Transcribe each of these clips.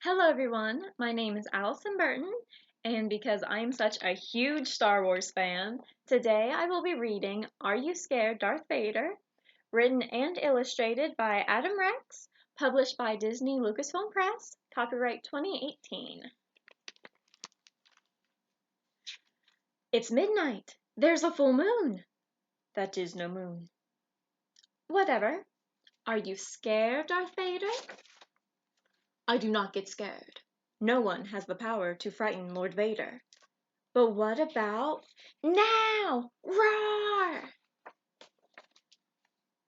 Hello everyone, my name is Allison Burton, and because I am such a huge Star Wars fan, today I will be reading Are You Scared, Darth Vader? Written and illustrated by Adam Rex, published by Disney Lucasfilm Press, copyright 2018. It's midnight. There's a full moon. That is no moon. Whatever. Are you scared, Darth Vader? I do not get scared. No one has the power to frighten Lord Vader. But what about now? Roar!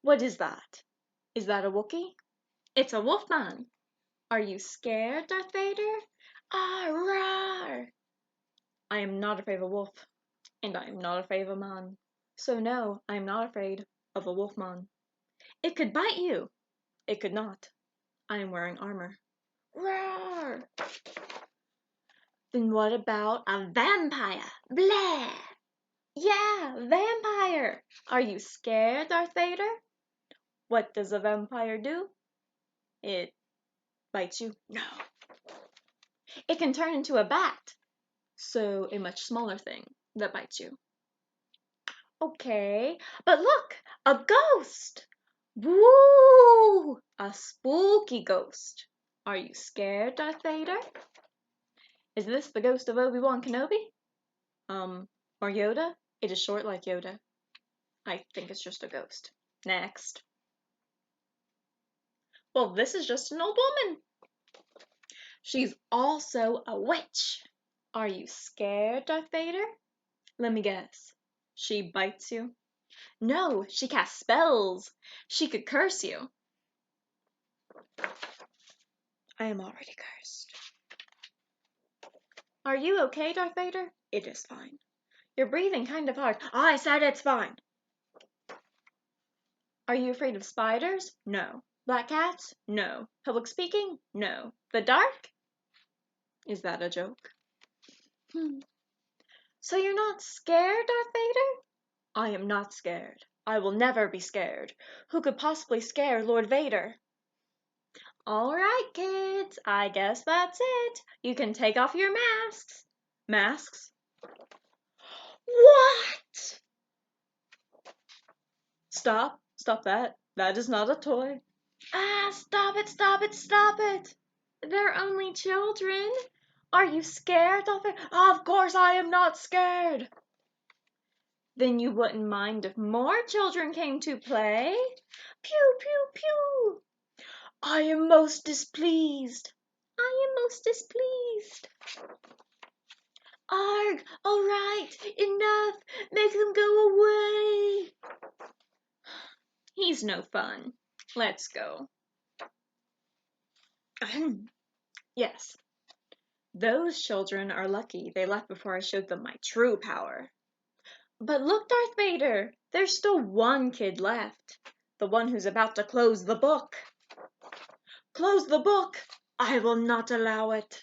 What is that? Is that a Wookiee? It's a wolfman. Are you scared, Darth Vader? Ah, roar! I am not afraid of a wolf, and I am not afraid of a man. So no, I am not afraid of a wolfman. It could bite you. It could not. I am wearing armor. Roar! Then what about a vampire? Blah! Yeah, vampire! Are you scared, Darth Vader? What does a vampire do? It bites you? No. It can turn into a bat, so a much smaller thing that bites you. Okay, but look, a ghost! Woo! A spooky ghost. Are you scared, Darth Vader? Is this the ghost of Obi-Wan Kenobi? Or Yoda? It is short like Yoda. I think it's just a ghost. Next. Well, this is just an old woman. She's also a witch. Are you scared, Darth Vader? Let me guess. She bites you? No, she casts spells. She could curse you. I am already cursed. Are you okay, Darth Vader? It is fine. You're breathing kind of hard. I said it's fine. Are you afraid of spiders? No. Black cats? No. Public speaking? No. The dark? Is that a joke? So you're not scared, Darth Vader? I am not scared. I will never be scared. Who could possibly scare Lord Vader? All right, kids. I guess that's it. You can take off your masks. Masks? What? Stop. Stop that. That is not a toy. Ah, stop it, stop it, stop it. They're only children. Are you scared, Darth Vader? Of course I am not scared. Then you wouldn't mind if more children came to play? Pew, pew, pew. I am most displeased. I am most displeased. Arg, all right, enough. Make them go away. He's no fun. Let's go. Yes. Those children are lucky they left before I showed them my true power. But look, Darth Vader, there's still one kid left. The one who's about to close the book. Close the book! I will not allow it.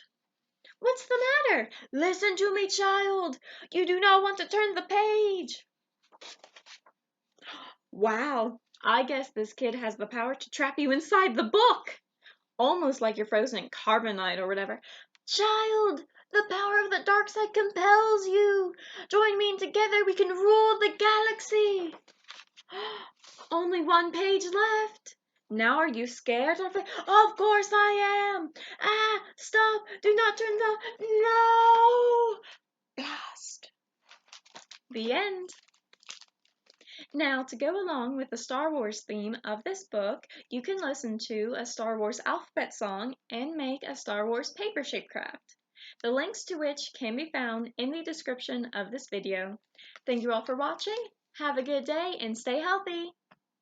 What's the matter? Listen to me, child. You do not want to turn the page. Wow, I guess this kid has the power to trap you inside the book. Almost like you're frozen in carbonite or whatever. Child, the power of the dark side compels you. Join me and together we can rule the galaxy. Only one page left. Now are you scared? Of course I am. Ah, stop. Do not turn the... No! Blast. The end. Now, to go along with the Star Wars theme of this book, you can listen to a Star Wars alphabet song and make a Star Wars paper shape craft, the links to which can be found in the description of this video. Thank you all for watching. Have a good day and stay healthy.